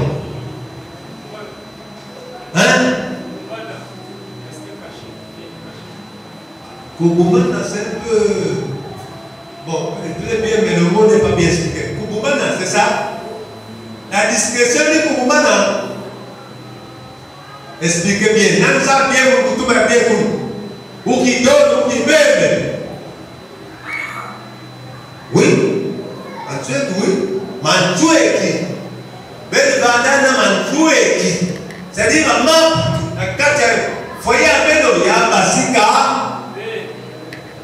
Hein? Koukoumana, c'est un peu... Bon, très bien, mais le mot n'est pas bien expliqué. Koukoumana, c'est ça? La discrétion de Koukoumana. Expliquez bien. Nan ça bien pour tout bien pour. Ou qui donne, ou qui bébé. Oui. Manchoué, oui. Manchoué qui. Belle bandana manchoué qui. C'est-à-dire, maman, quand tu foyer à peine, il y a basika.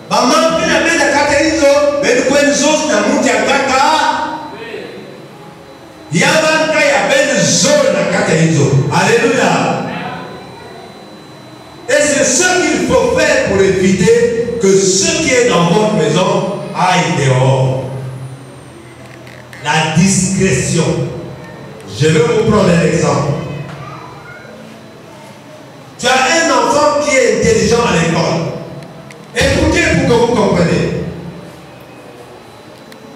Maman, peine à peine à Katérizo, ben quoi une sauce n'a mouti à Kaka. Il y a banca, il y a ben zone à Katérizo. Alléluia. Et c'est ce qu'il faut faire pour éviter que ce qui est dans votre maison aille dehors. La discrétion. Je vais vous prendre un exemple. Tu as un enfant qui est intelligent à l'école. Écoutez pour que vous compreniez.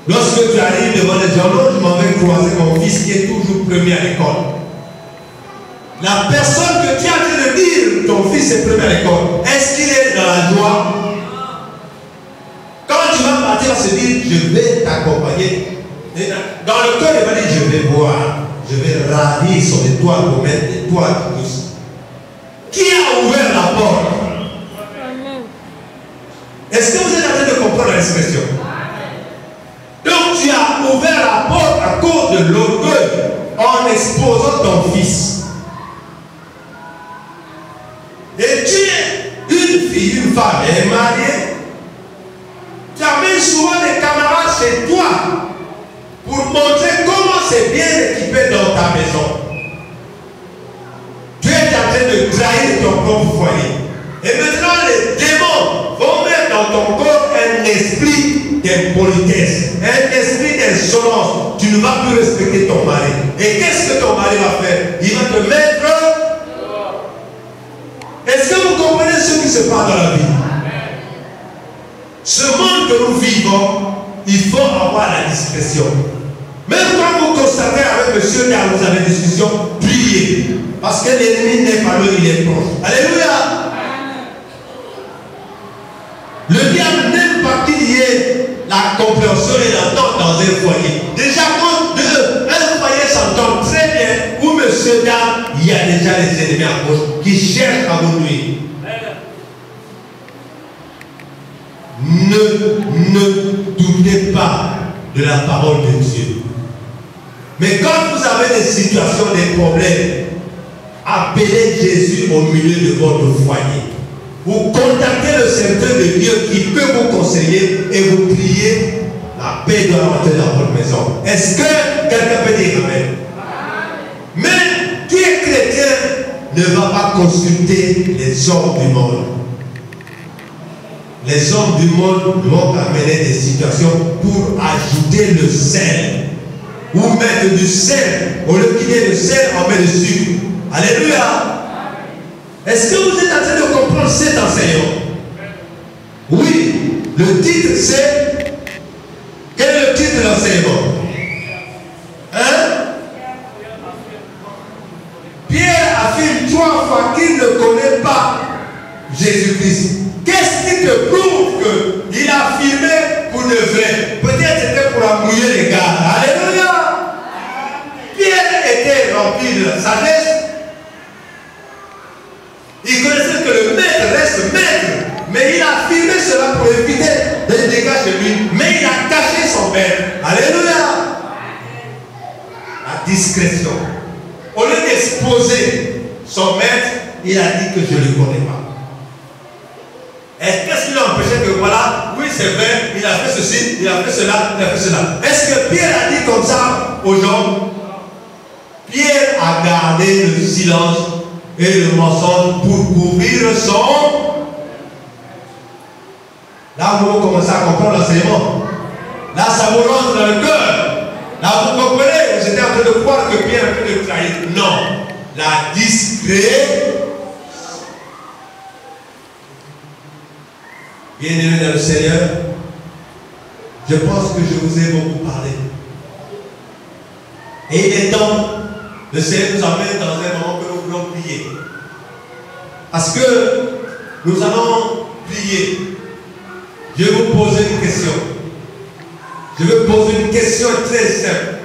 Lorsque tu arrives devant les journaux, je m'en vais croiser mon fils qui est toujours premier à l'école. La personne que tu as en train de dire, ton fils est premier à l'école, est-ce qu'il est dans la joie? Quand tu vas partir, se dire, je vais t'accompagner. Dans le cœur, il va dire, je vais boire, je vais ravir son étoile pour mettre l'étoile douce. Qui a ouvert la porte? Est-ce que vous êtes en train de comprendre l'expression? Donc tu as ouvert la porte à cause de l'orgueil en exposant ton fils. Et tu es une fille, une femme, elle est mariée. Tu amènes souvent des camarades chez toi pour montrer comment c'est bien équipé dans ta maison. Tu es en train de trahir ton propre foyer. Et maintenant les démons vont mettre dans ton corps un esprit d'impolitesse, un esprit insolence, tu ne vas plus respecter ton mari. Et qu'est-ce que ton mari va faire? Il va te mettre. Est-ce que vous comprenez ce qui se passe dans la vie? Ce monde que nous vivons, il faut avoir la discrétion. Même quand vous constatez avec monsieur car vous avez discussion, priez. Parce que l'ennemi n'est pas loin, il est proche. Alléluia. Le diable n'aime pas qu'il y ait la compréhension et l'entente dans un foyer. Déjà, quand un foyer s'entend très bien, où monsieur dame, il y a déjà les ennemis à gauche qui cherchent à vous nuire. Ne doutez pas de la parole de Dieu. Mais quand vous avez des situations, des problèmes, appelez Jésus au milieu de votre foyer. Vous contactez le serviteur de Dieu qui peut vous conseiller et vous priez. La paix doit rentrer dans votre maison. Est-ce que quelqu'un peut dire amen? Mais qui est chrétien ne va pas consulter les hommes du monde. Les hommes du monde vont amener des situations pour ajouter le sel. Ou mettre du sel. Au lieu qu'il y ait le sel, on met du sucre. Alléluia. Est-ce que vous êtes en train de comprendre cet enseignement? Oui. Le titre c'est... Quel est le titre de l'enseignement? Hein? Pierre affirme 3 fois qu'il ne connaît pas Jésus-Christ. Qu'est-ce qui te prouve qu'il a affirmé pour de vrai? Peut-être c'était pour mouiller les gars. Alléluia. Pierre était rempli de sagesse. Il connaissait que le maître reste maître. Mais il a affirmé cela pour éviter des dégâts chez lui. Mais il a caché son père. Alléluia. La discrétion. Au lieu d'exposer son maître, il a dit que je ne le connais pas. Qu'est-ce qui l'a empêché que voilà, oui c'est vrai, il a fait ceci, il a fait cela, il a fait cela. Est-ce que Pierre a dit comme ça aux gens? Pierre a gardé le silence et le mensonge pour couvrir son... Là vous commencez à comprendre l'enseignement. Là ça vous rentre dans le cœur. Là vous comprenez, vous êtes en train de croire que Pierre a fait de trahir. Non, la discrétion. Bien-aimés dans le Seigneur, je pense que je vous ai beaucoup parlé. Et il est temps, le Seigneur nous amène dans un moment que nous voulons prier. Parce que nous allons prier. Je vais vous poser une question. Je vais poser une question très simple.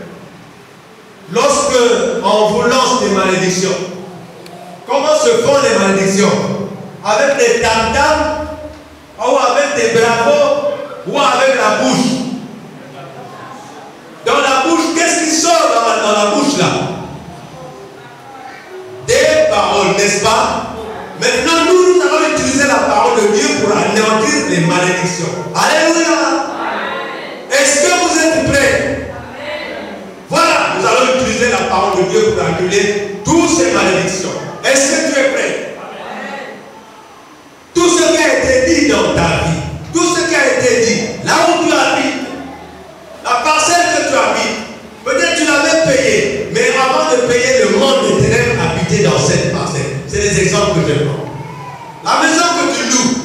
Lorsque on vous lance des malédictions, comment se font les malédictions? Avec des tam-tams? Ou avec des bravos, ou avec la bouche. Dans la bouche, qu'est-ce qui sort dans la bouche là? Des paroles, n'est-ce pas? Maintenant, nous allons utiliser la parole de Dieu pour anéantir les malédictions. Alléluia! Est-ce que vous êtes prêts? Voilà, nous allons utiliser la parole de Dieu pour annuler toutes ces malédictions. Est-ce que tu es prêt? Tout ce qui a été dit dans ta vie, tout ce qui a été dit, là où tu habites, la parcelle que tu habites, peut-être tu l'avais payée, mais avant de payer, le monde des ténèbres habitait dans cette parcelle. C'est les exemples que je prends. La maison que tu loues,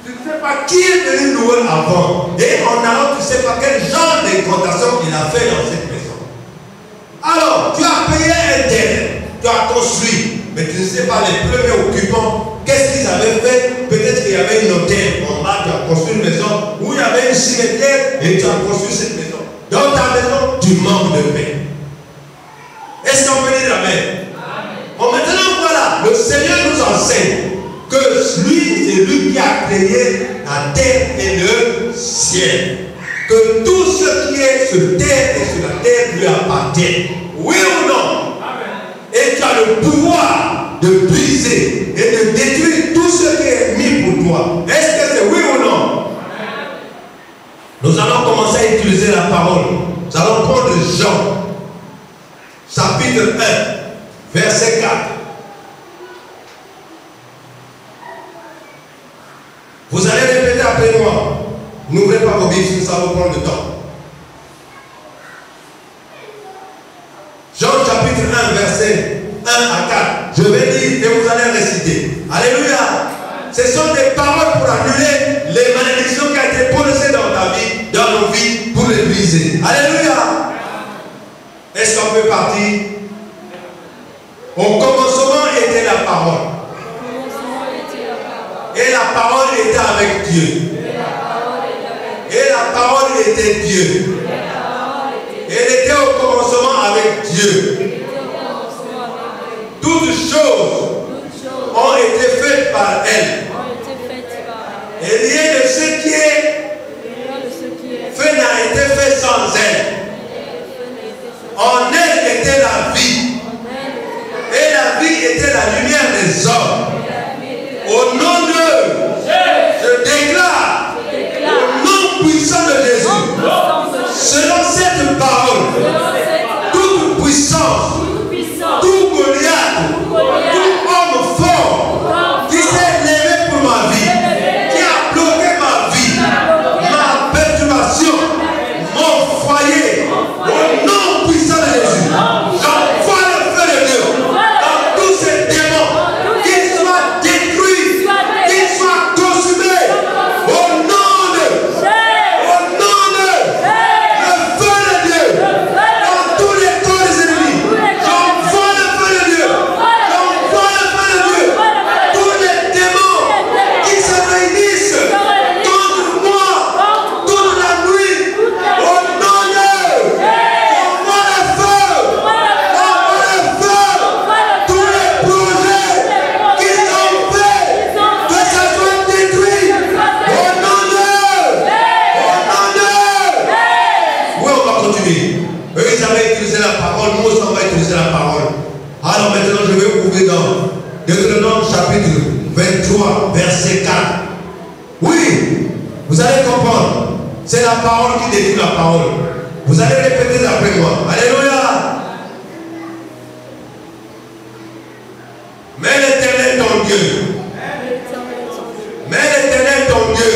tu ne sais pas qui est venu louer avant. Et en allant, tu ne sais pas quel genre d'incantation il a fait dans cette maison. Alors, tu as payé un terrain, tu as construit, mais tu ne sais pas les premiers occupants. Qu'est-ce qu'ils avaient fait? Peut-être qu'il y avait une hôtel en bas, tu as construit une maison, ou il y avait une cimetière et tu as construit cette maison. Dans ta maison, tu manques de paix. Est-ce qu'on peut dire amen? Bon, maintenant voilà, le Seigneur nous enseigne que lui, c'est lui qui a créé la terre et le ciel. Que tout ce qui est sur terre et sur la terre lui appartient. Oui ou non? Et tu as le pouvoir de briser et de détruire tout ce qui est mis pour toi. Est-ce que c'est oui ou non? Nous allons commencer à utiliser la parole. Nous allons prendre Jean, chapitre 1, verset 4. Vous allez répéter après moi. N'ouvrez pas vos Bibles, ça va prendre le temps. chapitre 1, verset 1 à 4. Je vais lire et vous allez réciter. Alléluia. Ce sont des paroles pour annuler les malédictions qui ont été prononcées dans ta vie, dans nos vies, pour les briser. Alléluia. Est-ce qu'on peut partir? Au commencement était la parole. Et la parole était avec Dieu. Et la parole était Dieu. Elle était au commencement avec Dieu. Toutes choses ont été faites par elle. Et rien de ce qui est fait n'a été fait sans elle. En elle était la vie. Et la vie était la lumière des hommes. Au nom de, je déclare, au nom puissant de Jésus, selon cette parole, toute puissance, tout Goliath, tout homme fort qui s'est levé pour ma vie, qui a bloqué ma vie, ma perturbation, mon foyer, au nom puissant de Jésus, j'envoie le feu de Dieu dans tous ces démons, qu'ils soient détruits, qu'ils soient consumés, au nom de, le feu de Dieu, dans tous les corps des ennemis, j'envoie le feu de Dieu, j'envoie le feu de Dieu, tous les démons qui se réunissent contre moi toute la nuit, au nom de, j'envoie le feu, tous les projets qu'ils ont fait, que ça soit détruit, au nom de, oui, on va continuer. Eux, ils avaient utilisé la parole, nous aussi on va utiliser la parole. Alors maintenant, je vais ouvrir dans Deutéronome chapitre 23, verset 4. Oui, vous allez comprendre. C'est la parole qui décrit la parole. Vous allez répéter après moi. Alléluia. Mais l'Éternel ton Dieu, mais l'Éternel ton Dieu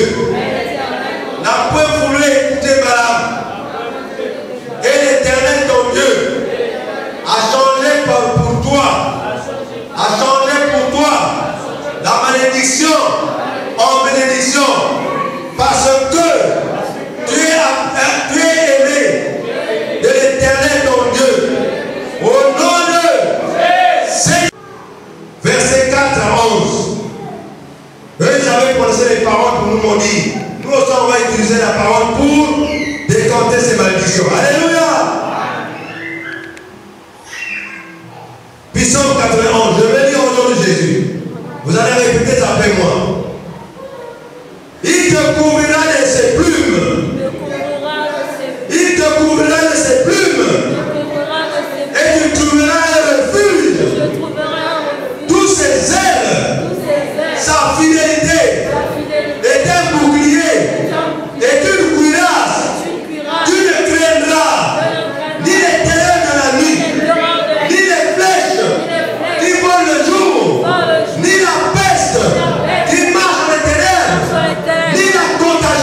n'a point voulu écouter Balaam. Et l'Éternel ton Dieu a changé pour toi, la malédiction en bénédiction, parce que tu es aimé de l'Éternel ton Dieu. Au nom de Seigneur. Verset 4 à 11. Eux, ils avaient prononcé les paroles pour nous maudire. Nous aussi, on va utiliser la parole pour décanter ces malédictions. Alléluia. Psaume 91. Je vais lire au nom de Jésus. Vous allez répéter ça après moi. Il te couvrira de ses plumes. Il te couvrira de ses plumes. Et tu trouveras un refuge. Tous ses ailes, sa fidélité est un bouclier, est une cuirasse. Tu ne craindras ni les ténèbres de la nuit, ni les flèches qui volent le jour, ni la peste qui marche dans les ténèbres, ni la contagion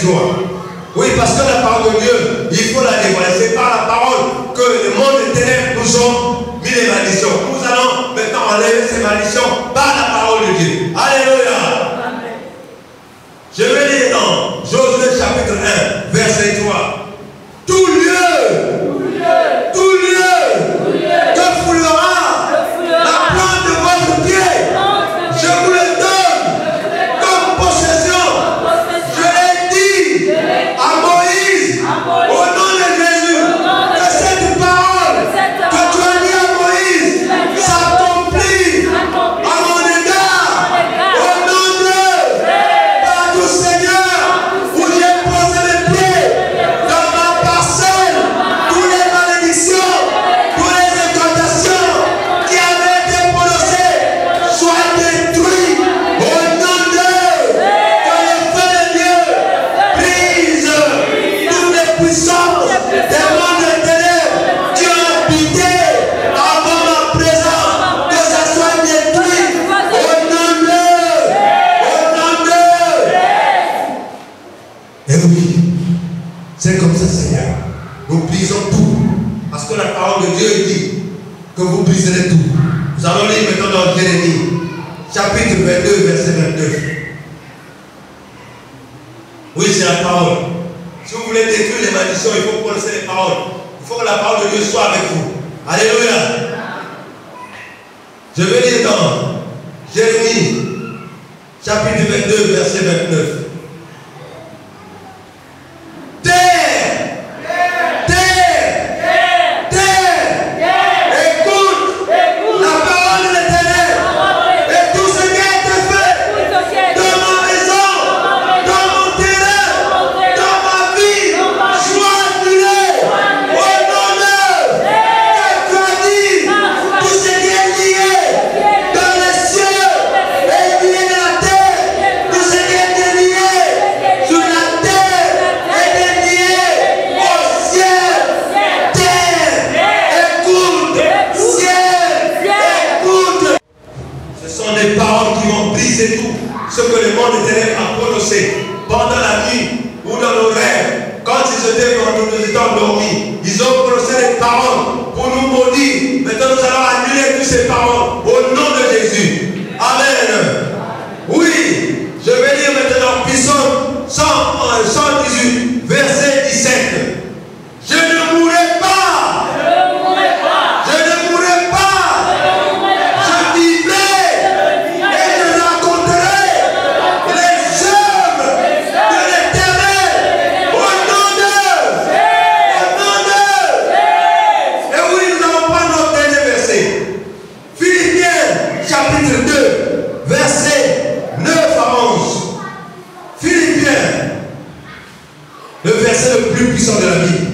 joie. Oui, parce que la parole de Dieu, il faut la dévoiler. C'est par la parole que le monde des ténèbres nous ont mis les malédictions. Nous allons maintenant enlever ces malédictions par la parole de Dieu. Alléluia. Amen. Je vais lire dans Josué chapitre 1, verset 3. Tout lieu que foulera la plante de votre pied, je vous le donne comme possession. Je l'ai dit à Moïse, au nom de Jésus, que cette parole que tu as dit à Moïse s'accomplit à mon égard, au nom de par tout Seigneur, où j'ai posé les pieds dans ma parcelle, toutes les malédictions, toutes les incantations qui avaient été prononcées soient détruites au nom de que le feu de Dieu brise toutes les puissances des mondes de ténèbres qui ont habité avant ma présence, que ça soit détruit au nom de. Et oui, c'est comme ça, Seigneur. Nous brisons tout. Parce que la parole de Dieu dit que vous briserez tout. Nous allons lire maintenant dans Jérémie, chapitre 22, verset 29. Oui, c'est la parole. Si vous voulez détruire les malédictions, il faut prononcer les paroles. Il faut que la parole de Dieu soit avec vous. Alléluia. Je vais lire dans Jérémie, chapitre 22, verset 29. Écoute la parole de l'Éternel et tout ce qui a été fait dans ma maison, dans mon terrain, dans ma vie, soit annulé au nom de que tu as dit. Tout ce qui est lié dans les cieux est lié dans la terre. Tout ce qui est lié sur la terre est lié au ciel. Ce sont des paroles qui vont briser tout ce que le monde des ténèbres a prononcé pendant la nuit ou dans nos rêves. Quand nous étions endormis, ils ont prononcé des paroles pour nous maudire. Maintenant, nous allons annuler toutes ces paroles au nom de Jésus. Amen. Oui, je vais lire maintenant Psaume 118, verset 17. Je ne mourrai pas. Je ne mourrai pas. Je vivrai et je raconterai les œuvres de l'Éternel au nom de. Et oui, nous allons prendre notre dernier verset. Philippiens chapitre 2, verset 9 à 11. Philippiens, le verset le plus puissant de la Bible.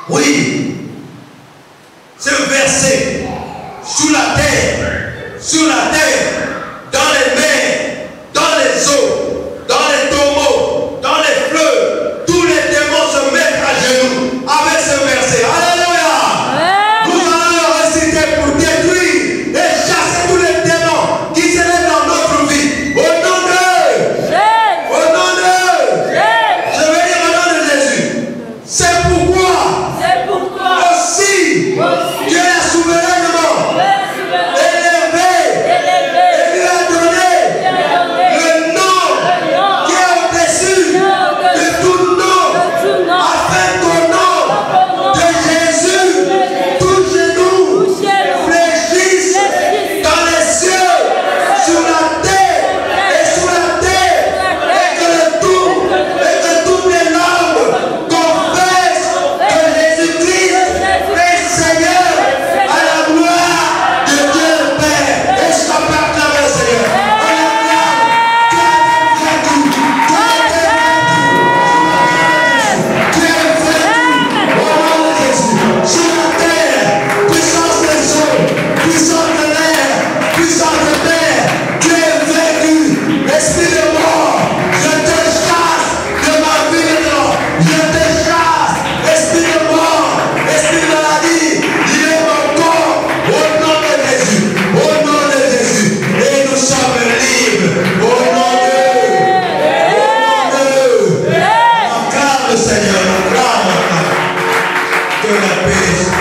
Oui, ce verset, sur la terre, dans les mers, dans les eaux, dans les tombeaux, dans les fleuves, tous les démons se mettent à genoux avec ce verset. Alléluia. Nous allons le réciter pour détruire et chasser tous les démons qui s'élèvent dans notre vie. Au nom de. Je vais dire au nom de Jésus.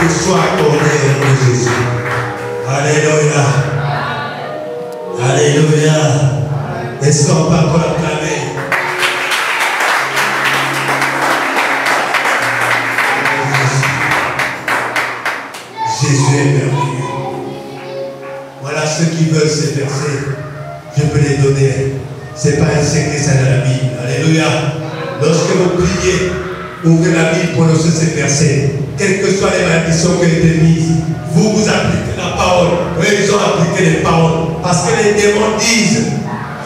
te soit accordé au nom de Jésus. Alléluia. Alléluia. Est-ce qu'on peut encore acclamer? Jésus est merveilleux. Voilà ceux qui veulent ces versets. Je peux les donner. Ce n'est pas un secret, c'est dans la Bible. Alléluia. Lorsque vous priez, ouvrez la Bible, prononcez ces versets. Quelles que soient les malédictions qui ont été mises, vous appliquez la parole. Eux, ils ont appliqué les paroles. Parce que les démons disent,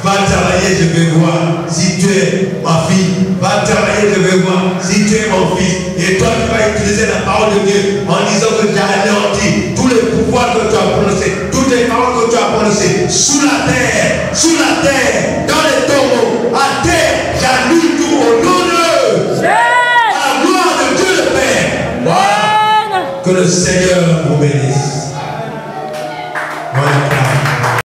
va travailler, je vais voir si tu es ma fille. Va travailler, je vais voir si tu es mon fils. Et toi, tu vas utiliser la parole de Dieu en disant que tu as anéanti tous les pouvoirs que tu as prononcés, toutes les paroles que tu as prononcées sous la terre, dans les tombeaux, à terre. J'annule tout au nom de la gloire de Dieu le Père. Voilà. Que le Seigneur